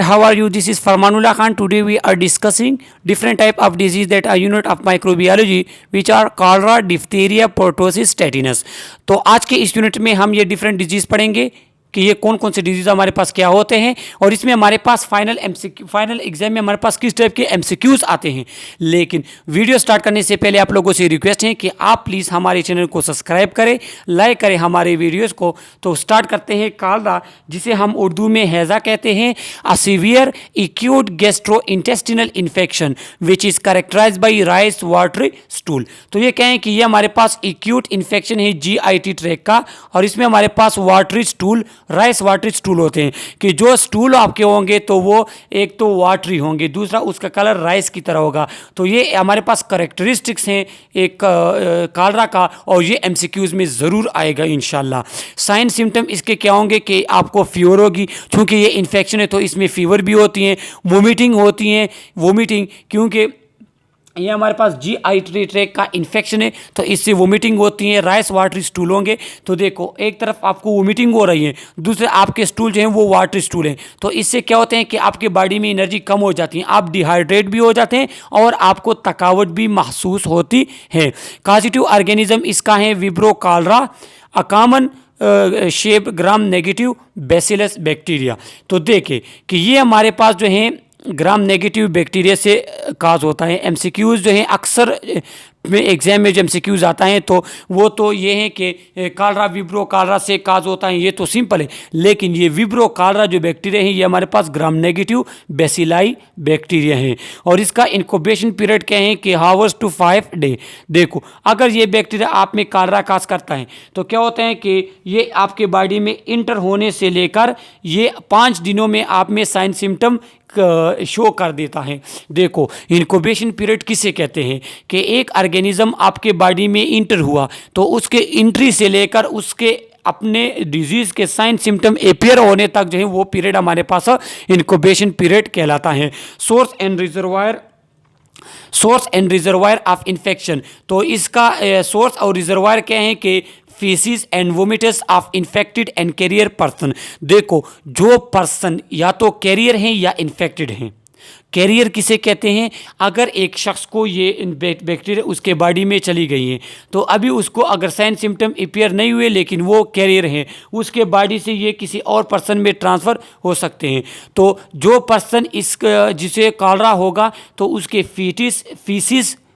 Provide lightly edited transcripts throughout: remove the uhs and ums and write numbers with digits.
how are you? This is Farmanullah Khan. Today we are discussing different type of disease that are unit of microbiology which are cholera, diphtheria, pertussis, tetanus. तो आज के इस unit में हम ये different disease पढ़ेंगे कि ये कौन कौन से डिजीज हमारे पास क्या होते हैं और इसमें हमारे पास फाइनल एग्जाम में हमारे पास किस टाइप के एमसीक्यूज आते हैं। लेकिन वीडियो स्टार्ट करने से पहले आप लोगों से रिक्वेस्ट है कि आप प्लीज़ हमारे चैनल को सब्सक्राइब करें, लाइक करें हमारे वीडियोस को। तो स्टार्ट करते हैं। कालरा, जिसे हम उर्दू में हैज़ा कहते हैं, a severe acute gastrointestinal infection which is characterize by rice watery stool. तो ये कहें कि ये हमारे पास एक्यूट इन्फेक्शन है GIT ट्रैक का और इसमें हमारे पास watery stool, rice watery stool होते हैं कि जो स्टूल आपके होंगे तो वो एक तो वाटरी होंगे, दूसरा उसका कलर राइस की तरह होगा। तो ये हमारे पास करेक्टरिस्टिक्स हैं एक कालरा का और ये एमसीक्यूज में ज़रूर आएगा इंशाल्लाह। साइन सिम्टम इसके क्या होंगे कि आपको फीवर होगी, चूँकि ये इन्फेक्शन है तो इसमें फीवर भी होती हैं, वोमिटिंग होती हैं। वोमिटिंग क्योंकि ये हमारे पास GIT ट्रैक का इन्फेक्शन है तो इससे वोमिटिंग होती है। राइस वाटरी स्टूल होंगे तो देखो एक तरफ आपको वोमिटिंग हो रही है, दूसरे आपके स्टूल जो हैं वो वाटरी स्टूल हैं। तो इससे क्या होते हैं कि आपके बॉडी में एनर्जी कम हो जाती है, आप डिहाइड्रेट भी हो जाते हैं और आपको थकावट भी महसूस होती है। कॉजेटिव ऑर्गेनिज्म इसका है विब्रो Kalra, a common shape gram negative bacillus bacteria. तो देखें कि ये हमारे पास जो है ग्राम नेगेटिव बैक्टीरिया से काज होता है। एमसीक्यूज़ जो हैं अक्सर में एग्जाम में जो एमसीक्यूज़ आता है तो वो तो ये है कि कालरा विब्रो कालरा से काज होता है, ये तो सिंपल है। लेकिन ये विब्रो कालरा जो बैक्टीरिया है ये हमारे पास ग्राम नेगेटिव बेसिलाई बैक्टीरिया है और इसका इनक्यूबेशन पीरियड क्या है कि हावर्स टू 5 डे। देखो अगर ये बैक्टीरिया आप में कालरा काज करता है तो क्या होता है कि ये आपके बॉडी में इंटर होने से लेकर ये 5 दिनों में आप में साइन सिम्टम शो कर देता है। देखो इनक्यूबेशन पीरियड किसे कहते हैं कि एक ऑर्गेनिज्म आपके बॉडी में इंटर हुआ तो उसके एंट्री से लेकर उसके अपने डिजीज़ के साइन सिम्टम अपियर होने तक जो है वो पीरियड हमारे पास इनक्यूबेशन पीरियड कहलाता है। Source and reservoir of infection, तो इसका सोर्स और रिजर्वायर क्या है कि faeces and vomitus of infected and carrier person. देखो जो पर्सन या तो कैरियर हैं या इन्फेक्टेड हैं। कैरियर किसे कहते हैं? अगर एक शख्स को ये बैक्टीरिया उसके बॉडी में चली गई हैं तो अभी उसको अगर साइन सिम्टम अपियर नहीं हुए लेकिन वो कैरियर हैं, उसके बॉडी से ये किसी और पर्सन में ट्रांसफ़र हो सकते हैं। तो जो पर्सन जिसे कालरा होगा तो उसके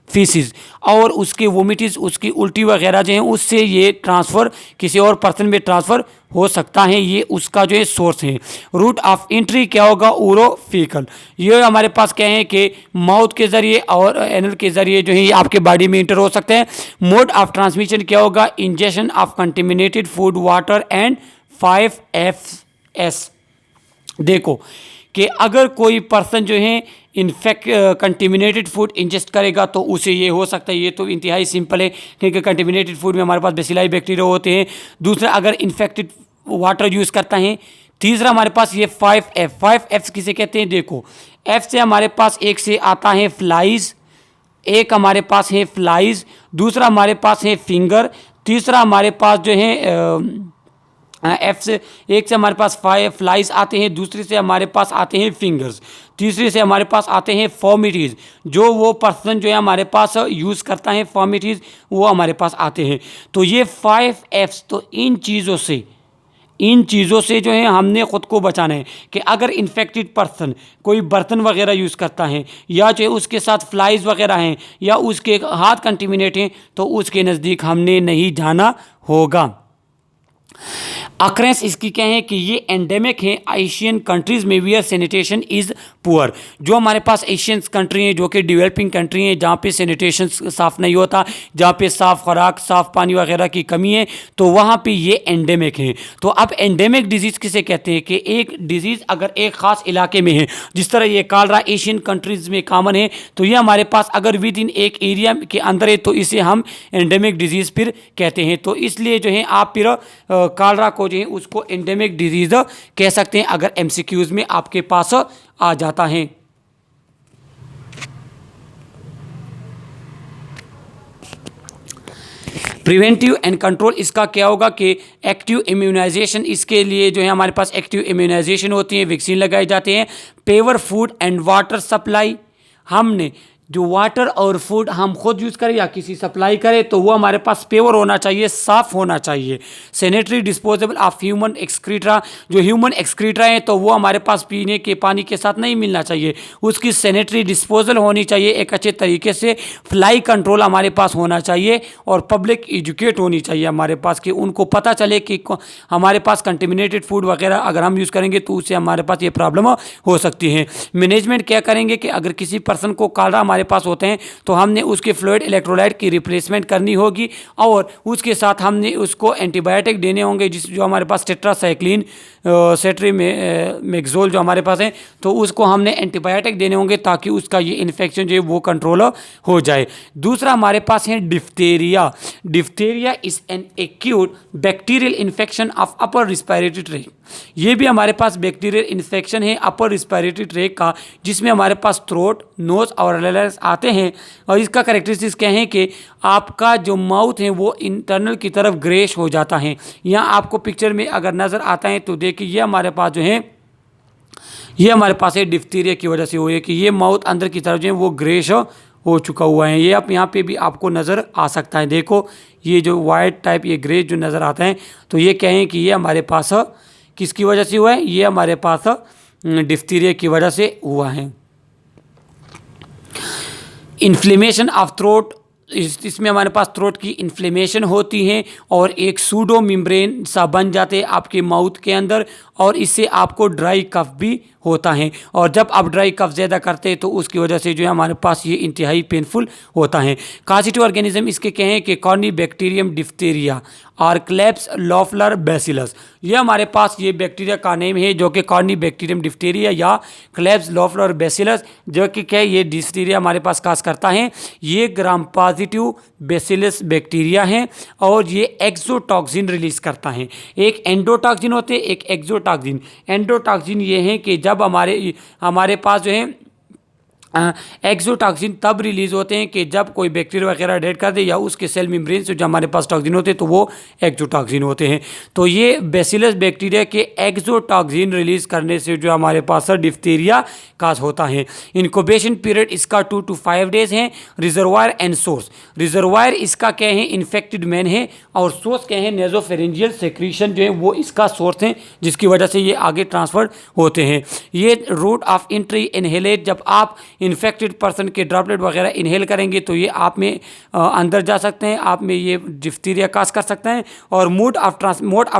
फीसिस और उसके वोमिटिस, उसकी उल्टी वगैरह जो हैं उससे ये ट्रांसफ़र किसी और पर्सन में ट्रांसफ़र हो सकता है। ये उसका जो है सोर्स है। रूट ऑफ एंट्री क्या होगा? ओरोफिकल। ये हमारे पास क्या है कि माउथ के ज़रिए और एनल के ज़रिए जो है ये आपके बॉडी में इंटर हो सकते हैं। मोड ऑफ ट्रांसमिशन क्या होगा? Injection of contaminated food, water and 5FS। देखो कि अगर कोई पर्सन जो है कंटेमिनेटेड फूड इंजेस्ट करेगा तो उसे ये हो सकता है। ये तो इंतहाई सिंपल है क्योंकि कंटेमिनेटेड फूड में हमारे पास बेसिलाई बैक्टीरिया होते हैं। दूसरा अगर इन्फेक्टेड वाटर यूज़ करता है। तीसरा हमारे पास ये 5F किसे कहते हैं? देखो F से हमारे पास एक से आता है फ्लाइज, एक हमारे पास है फ्लाइज, दूसरा हमारे पास है फिंगर, तीसरा हमारे पास जो है F से एक से हमारे पास 5 फ्लाइज आते हैं, दूसरे से हमारे पास आते हैं फिंगर्स, तीसरे से हमारे पास आते हैं फॉर्मिटीज़। जो वो पर्सन जो है हमारे पास यूज़ करता है फॉर्मिटीज़ वो हमारे पास आते हैं। तो ये 5Fs, तो इन चीज़ों से जो है हमने ख़ुद को बचाना है कि अगर इन्फेक्टेड पर्सन कोई बर्तन वगैरह यूज़ करता है या जो उसके साथ फ्लाइज वगैरह हैं या उसके हाथ कंटेमिनेट हैं तो उसके नज़दीक हमने नहीं जाना होगा। अक्रेंस इसकी क्या है कि ये एंडेमिक है एशियन कंट्रीज़ में वियर सैनिटेशन इज़ पुअर। जो हमारे पास एशियन कंट्री हैं जो कि डेवलपिंग कंट्री हैं जहाँ पे सैनिटेशन साफ़ नहीं होता, जहाँ पे साफ़ खुराक साफ़ पानी वगैरह की कमी है, तो वहाँ पे ये एंडेमिक है। तो अब एंडेमिक डिजीज़ किसे कहते हैं कि एक डिज़ीज़ अगर एक ख़ास इलाके में है, जिस तरह ये कालरा एशियन कंट्रीज़ में कॉमन है, तो ये हमारे पास अगर विद इन एक एरिया के अंदर है तो इसे हम एंडेमिक डिजीज़ फिर कहते हैं। तो इसलिए जो है आप फिर कालरा को जो है उसको एंडेमिक डिजीज़ कह सकते हैं अगर एमसीक्यूज़ में आपके पास आ जाता है। प्रिवेंटिव एंड कंट्रोल इसका क्या होगा कि एक्टिव इम्यूनाइजेशन, इसके लिए जो है हमारे पास एक्टिव इम्यूनाइजेशन होती है, वैक्सीन लगाए जाते हैं। Pure food and water supply, हमने जो वाटर और फूड हम खुद यूज़ करें या किसी सप्लाई करें तो वो हमारे पास प्योर होना चाहिए, साफ़ होना चाहिए। Sanitary disposable of human excreta, जो ह्यूमन एक्सक्रीटा हैं तो वो हमारे पास पीने के पानी के साथ नहीं मिलना चाहिए, उसकी सैनिटरी डिस्पोजल होनी चाहिए एक अच्छे तरीके से। फ्लाई कंट्रोल हमारे पास होना चाहिए और पब्लिक एजुकेट होनी चाहिए हमारे पास कि उनको पता चले कि हमारे पास कंटेमिनेटेड फूड वगैरह अगर हम यूज़ करेंगे तो उससे हमारे पास ये प्रॉब्लम हो सकती है। मैनेजमेंट क्या करेंगे कि अगर किसी पर्सन को कालरा हमारे पास होते हैं तो हमने उसके फ्लूइड इलेक्ट्रोलाइट की रिप्लेसमेंट करनी होगी और उसके साथ हमने उसको एंटीबायोटिक देने होंगे, जो हमारे पास टेट्रासाइक्लिन सेट्रीमेक्सोल जो हमारे पास है तो उसको हमने एंटीबायोटिक देने होंगे ताकि उसका ये इन्फेक्शन जो है वो कंट्रोल हो जाए। दूसरा हमारे पास है diphtheria. Diphtheria is an acute bacterial infection of upper respiratory tract. ये भी हमारे पास बैक्टीरियल इन्फेक्शन है अपर रिस्पायरेटरी ट्रैक्ट का, जिसमें हमारे पास थ्रोट, नोज और एलर्जी आते हैं। और इसका कैरेक्टरिस्टिक्स क्या है कि आपका जो माउथ है वो इंटरनल की तरफ ग्रेश हो जाता है। यहाँ आपको पिक्चर में अगर नज़र आता है तो देखिए ये हमारे पास जो है ये हमारे पास है डिफ्थीरिया की वजह से हुई है कि ये माउथ अंदर की तरफ जो है वो ग्रेश हो चुका हुआ है। ये आप यहाँ पे भी आपको नज़र आ सकता है। देखो ये जो वाइट टाइप ये ग्रे जो नज़र आता है तो ये कहें कि ये हमारे पास किसकी वजह से हुआ है, ये हमारे पास डिफ्थीरिया की वजह से हुआ है। इन्फ्लेमेशन ऑफ थ्रोट, इसमें हमारे पास थ्रोट की इन्फ्लेमेशन होती है और एक सूडो मेम्ब्रेन सा बन जाते हैं आपके माउथ के अंदर और इससे आपको ड्राई कफ भी होता है। और जब आप ड्राई कफ ज़्यादा करते हैं तो उसकी वजह से जो है हमारे पास ये इंतहाई पेनफुल होता है। कॉजेटिव ऑर्गेनिज्म इसके कहें कि कॉर्निबैक्टीरियम डिफ्थेरिया और क्लेब्स लोफलर बैसिलस, ये हमारे पास ये बैक्टीरिया का नेम है जो कि कॉर्निबैक्टीरियम डिफ्थेरिया या क्लेब्स लोफलर बैसिलस जो कि क्या ये डिफ्थेरिया हमारे पास काज करता है। ये ग्राम पॉजिटिव बैसिलस बैक्टीरिया है और ये एक्सोटॉक्सिन रिलीज करता है। एक एंडोटॉक्सिन होते हैं, एक एक्सोटॉक्सिन। एंडोटॉक्सिन ये है कि जब हमारे पास जो है एक्सोटॉक्सिन तब रिलीज होते हैं कि जब कोई बैक्टीरिया वगैरह डेड कर दे या उसके सेल मेम्ब्रेन से जो हमारे पास टॉक्सिन होते हैं तो वो एक्सोटॉक्सिन होते हैं। तो ये बैसिलस बैक्टीरिया के एक्सोटॉक्सिन रिलीज करने से जो हमारे पास डिफ्थेरिया काज होता है। इनक्यूबेशन पीरियड इसका 2 to 5 डेज है। रिजर्वायर एंड सोर्स, रिजर्वायर इसका क्या है इन्फेक्टेड मैन है और सोर्स क्या है नेजोफेरेंजियल सेक्रीशन जो है वो इसका सोर्स है जिसकी वजह से ये आगे ट्रांसफर होते हैं। ये रूट ऑफ एंट्री इनहेलेट, जब आप इन्फेक्टेड पर्सन के ड्रॉपलेट वगैरह इनहेल करेंगे तो ये आप में अंदर जा सकते हैं, आप में ये डिफ्थीरिया काज कर सकते हैं। और मोड ऑफ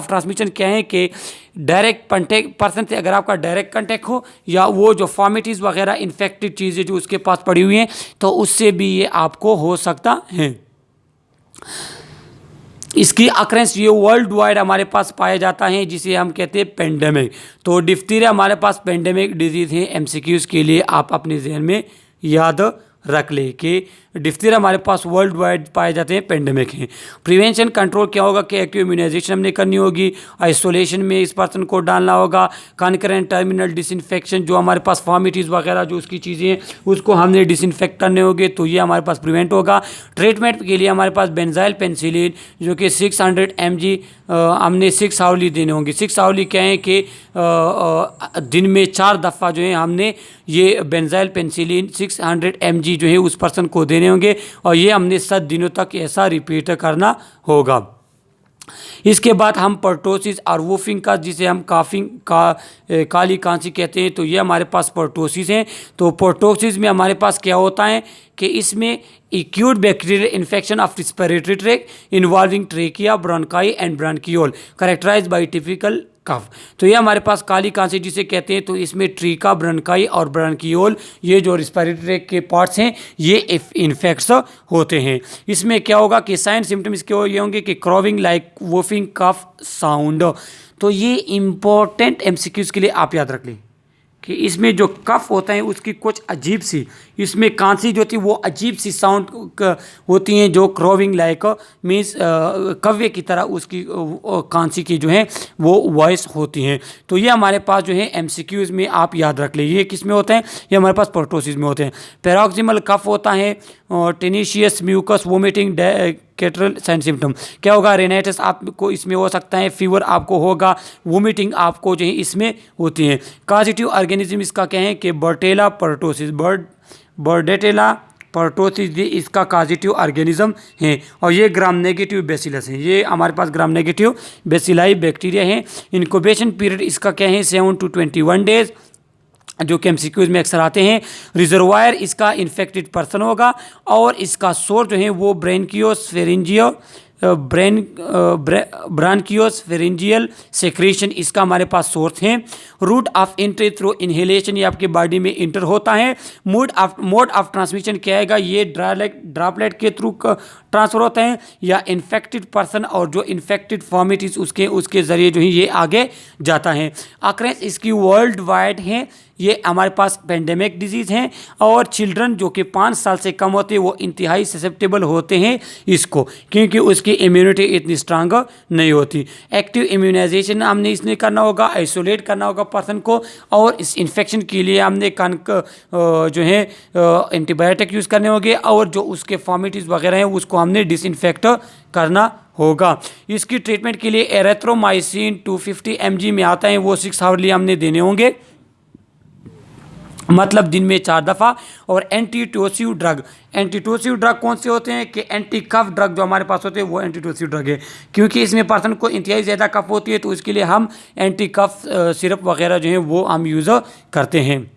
ट्रांसमिशन क्या है कि डायरेक्ट कॉन्टैक्ट पर्सन से अगर आपका डायरेक्ट कॉन्टैक्ट हो या वो जो फॉर्मिटीज़ वगैरह इन्फेक्टेड चीज़ें जो उसके पास पड़ी हुई हैं तो उससे भी ये आपको हो सकता है। इसकी अक्रेंस ये वर्ल्ड वाइड हमारे पास पाया जाता है जिसे हम कहते हैं पेंडेमिक। तो डिफ्थीरिया हमारे पास पेंडेमिक डिजीज़ है। एमसीक्यूज़ के लिए आप अपने जहन में याद रख ले कि डिफ्थीरिया हमारे पास वर्ल्ड वाइड पाए जाते हैं, पेंडेमिक हैं। प्रिवेंशन कंट्रोल क्या होगा कि एक्टिव इम्यूनाइजेशन हमने करनी होगी, आइसोलेशन में इस पर्सन को डालना होगा, कॉन्करेंट टर्मिनल डिसइंफेक्शन, जो हमारे पास फॉर्मिटीज़ वगैरह जो उसकी चीज़ें हैं उसको हमने डिसइंफेक्ट करने होंगे तो ये हमारे पास प्रिवेंट होगा। ट्रीटमेंट के लिए हमारे पास बेंजाइल पेनिसिलिन जो कि 600 mg हमने 6 आवली देने होंगे। 6 आवली क्या है कि दिन में 4 दफ़ा जो है हमने ये बेंजाइल पेनिसिलिन 600 mg जो है उस पर्सन को देने होंगे और ये हमने 7 दिनों तक ऐसा रिपीट करना होगा। इसके बाद हम पर्टोसिस और वूफिंग का, जिसे हम काफिंग का काली कांसी कहते हैं, तो ये हमारे पास पर्टोसिस हैं। तो पर्टोसिस में हमारे पास क्या होता है कि इसमें acute bacterial infection of respiratory tract involving trachea, bronchi and bronchiole characterized by typical cough. तो ये हमारे पास काली कांसी जिसे कहते हैं, तो इसमें ट्रीका, ब्रोंकाई और ब्रोंकियोल ये जो रिस्पिरेटरी ट्रैक्ट के पार्ट्स हैं ये इन्फेक्ट्स होते हैं। इसमें क्या होगा कि साइन सिम्टम्स इसके ये होंगे कि क्रॉविंग लाइक वूफिंग कफ साउंड। तो ये इंपॉर्टेंट एमसीक्यूज के लिए आप याद रख लें कि इसमें जो कफ होता है उसकी कुछ अजीब सी, इसमें कांसी जो होती है वो अजीब सी साउंड होती हैं जो क्रॉविंग लाइक मीन्स कव्वे की तरह उसकी कांसी की जो है वो वॉइस होती हैं। तो ये हमारे पास जो है एमसीक्यूज में आप याद रख लें। ये किस में होते हैं? ये हमारे पास पर्टोसिस में होते हैं। पैरोक्सिमल कफ होता है, tenacious mucus vomiting respiratory sign symptom क्या होगा, रेनाइटिस आपको इसमें हो सकता है, फीवर आपको होगा, वोमिटिंग आपको जो है इसमें होती है। कॉजेटिव ऑर्गेनिज्म इसका क्या है कि बर्डेटेला पर्टोसिस, बर्डेटेला पर्टोसिस ये इसका कॉजेटिव ऑर्गेनिज्म है। और ये ग्राम नेगेटिव बेसिलस है, ये हमारे पास ग्राम नेगेटिव बेसिलाई बैक्टीरिया है। इनक्यूबेशन पीरियड इसका क्या है 7 to 21 डेज, जो कि एमसीक्यूज में अक्सर आते हैं। रिजर्वायर इसका इन्फेक्टेड पर्सन होगा और इसका सोर्स जो है वो ब्रांकियोस्फेरिंजियल सेक्रेशन इसका हमारे पास सोर्स है। Route of entry through inhalation, ये आपके बॉडी में इंटर होता है। मोड ऑफ ट्रांसमिशन क्या आएगा, ये ड्रॉपलेट के थ्रू ट्रांसफर होता है या इन्फेक्टेड पर्सन और जो इन्फेक्टेड फॉर्मिटीज उसके ज़रिए जो है ये आगे जाता है। अक्रेंस इसकी वर्ल्ड वाइड है, ये हमारे पास पेंडेमिक डिजीज़ हैं और चिल्ड्रन जो कि 5 साल से कम होते हैं वो इंतहाई ससेप्टेबल होते हैं इसको, क्योंकि उसकी इम्यूनिटी इतनी स्ट्रांग नहीं होती। एक्टिव इम्यूनाइजेशन हमने इसने करना होगा, आइसोलेट करना होगा पर्सन को, और इस इन्फेक्शन के लिए हमने जो है एंटीबायोटिक यूज़ करने होंगे और जो उसके फॉर्मिटीज़ वगैरह हैं उसको हमने डिसइंफेक्ट करना होगा। इसकी ट्रीटमेंट के लिए एरेथ्रोमाइसिन 250 mg में आता है, वो 6 आवरली हमने देने होंगे, मतलब दिन में 4 दफ़ा। और एंटीटोसिव ड्रग कौन से होते हैं कि एंटी कफ ड्रग जो हमारे पास होते हैं वो एंटीटोसिव ड्रग है, क्योंकि इसमें पर्सन को इंतहाई ज़्यादा कफ होती है तो इसके लिए हम एंटी कफ सिरप वगैरह जो है वो हम यूज़ करते हैं।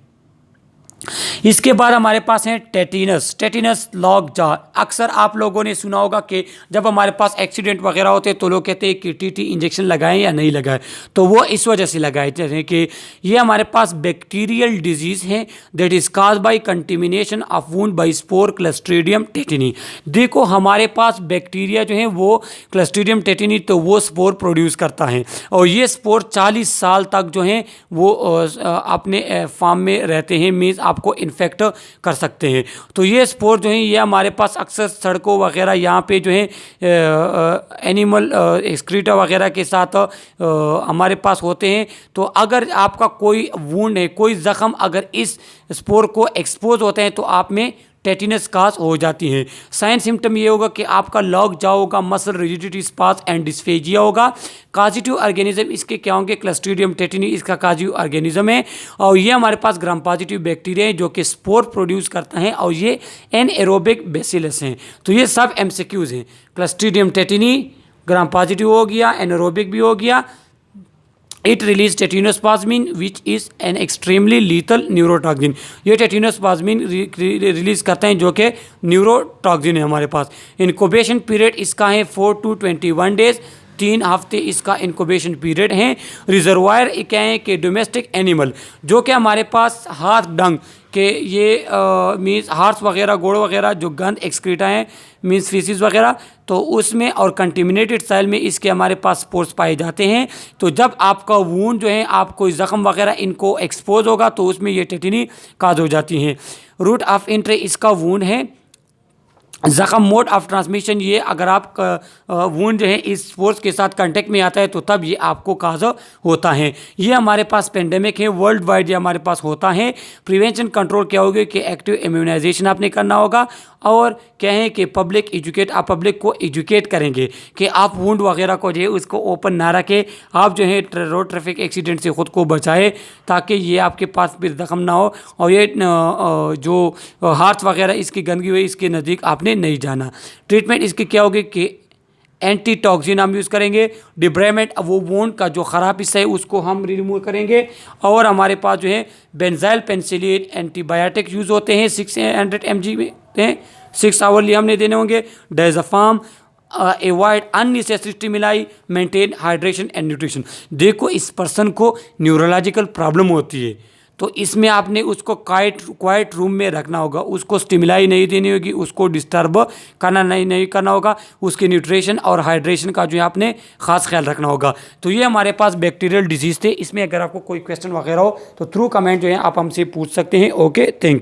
इसके बाद हमारे पास है टेटिनस लॉक जा। अक्सर आप लोगों ने सुना होगा कि जब हमारे पास एक्सीडेंट वगैरह होते हैं तो लोग कहते हैं कि टीटी इंजेक्शन लगाएं या नहीं लगाएं, तो वो इस वजह से लगाए जैसे कि ये हमारे पास बैक्टीरियल डिजीज़ है that is caused by contamination of wound by spore Clostridium tetani. देखो हमारे पास बैक्टीरिया जो है वो क्लस्ट्रीडियम टेटिनी तो वो स्पोर प्रोड्यूस करता है और ये स्पोर 40 साल तक जो है वो अपने फार्म में रहते हैं, मीन्स आपको इन्फेक्ट कर सकते हैं। तो ये स्पोर जो है ये हमारे पास अक्सर सड़कों वगैरह यहाँ पे जो है एनिमल एक्सक्रीटा वगैरह के साथ हमारे पास होते हैं। तो अगर आपका कोई वुंड है, कोई ज़ख़म अगर इस स्पोर को एक्सपोज होते हैं तो आप में टेटिनस काज हो जाती है। साइन सिम्टम ये होगा कि आपका लॉक जाओ होगा, मसल रिजिडिटी, स्पास एंड डिस्फेजिया होगा। कॉजेटिव ऑर्गेनिज्म इसके क्या होंगे, क्लस्ट्रीडियम टेटिनी इसका कॉजेटिव ऑर्गेनिज्म है और ये हमारे पास ग्राम पॉजिटिव बैक्टीरिया है जो कि स्पोर प्रोड्यूस करता है और ये एनएरोबिक बेसिलस हैं। तो ये सब एमसीक्यूज हैं। क्लस्ट्रीडियम टेटिनी ग्राम पॉजिटिव हो गया, एनएरोबिक भी हो गया। It release tetanospasmin which is an extremely lethal neurotoxin. ये टेटिनोस्पाज्मिन रिलीज करते हैं जो कि न्यूरोटॉक्सिन है हमारे पास। इनक्यूबेशन पीरियड इसका है 4 to 21 डेज, 3 हफ्ते इसका इनक्यूबेशन पीरियड है। रिजर्वायर क्या है कि डोमेस्टिक एनिमल जो कि हमारे पास हाथ डंग के ये मीन्स हार्स वगैरह, गोड़ वगैरह जो गंद एक्सक्रीटा हैं मीन्स फीसिस वगैरह, तो उसमें और कंटेमिनेटेड साइल में इसके हमारे पास स्पोर्स पाए जाते हैं। तो जब आपका वूंड जो है, आप कोई ज़ख़म वगैरह इनको एक्सपोज होगा तो उसमें ये टेटिनी काज हो जाती हैं। रूट ऑफ एंट्री इसका वूंड है। ज़ख़म मोड ऑफ ट्रांसमिशन ये अगर आप वुंड जो है इस स्पोर्स के साथ कांटेक्ट में आता है तो तब ये आपको काज होता है। ये हमारे पास पेंडेमिक है, वर्ल्ड वाइड ये हमारे पास होता है। प्रिवेंशन कंट्रोल क्या होगी कि एक्टिव इम्यूनाइजेशन आपने करना होगा और क्या है कि आप पब्लिक को एजुकेट करेंगे कि आप वुंड वगैरह को जो है उसको ओपन ना रखें, आप जो है रोड ट्रैफिक एक्सीडेंट से ख़ुद को बचाएं ताकि ये आपके पास फिर जख्म ना हो और ये जो हार्ट वगैरह इसकी गंदगी हुई इसके नज़दीक आपने नहीं जाना। ट्रीटमेंट इसकी क्या होगी कि एंटीटॉक्सिन हम यूज़ करेंगे। डिब्रेमेंट वो वुंड का जो ख़राब हिस्सा है उसको हम रिमूव करेंगे और हमारे पास जो है बेंजाइल पेनिसिलिन एंटीबायोटिक यूज़ होते हैं 600 mg में हैं, 6 आवरली हमने देने होंगे। Diazepam avoid unnecessary stimuli, maintain hydration and nutrition. देखो इस पर्सन को न्यूरोलॉजिकल प्रॉब्लम होती है तो इसमें आपने उसको क्वाइट रूम में रखना होगा, उसको स्टिमुलाई नहीं देनी होगी, उसको डिस्टर्ब करना नहीं करना होगा, उसके न्यूट्रिशन और हाइड्रेशन का जो है आपने ख़ास ख्याल रखना होगा। तो ये हमारे पास बैक्टीरियल डिजीज़ थे। इसमें अगर आपको कोई क्वेश्चन वगैरह हो तो थ्रू कमेंट जो है आप हमसे पूछ सकते हैं। Okay, thank you.